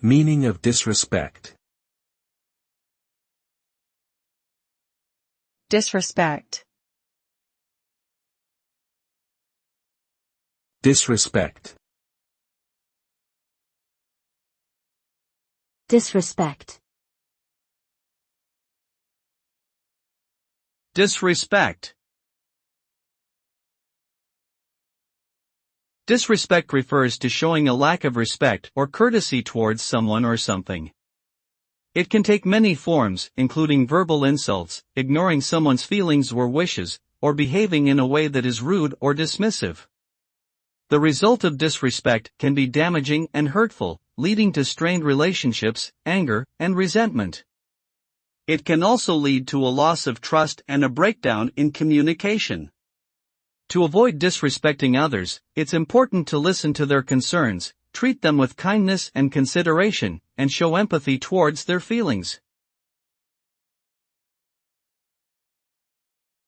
Meaning of disrespect. Disrespect. Disrespect. Disrespect. Disrespect. Disrespect refers to showing a lack of respect or courtesy towards someone or something. It can take many forms, including verbal insults, ignoring someone's feelings or wishes, or behaving in a way that is rude or dismissive. The result of disrespect can be damaging and hurtful, leading to strained relationships, anger, and resentment. It can also lead to a loss of trust and a breakdown in communication. To avoid disrespecting others, it's important to listen to their concerns, treat them with kindness and consideration, and show empathy towards their feelings.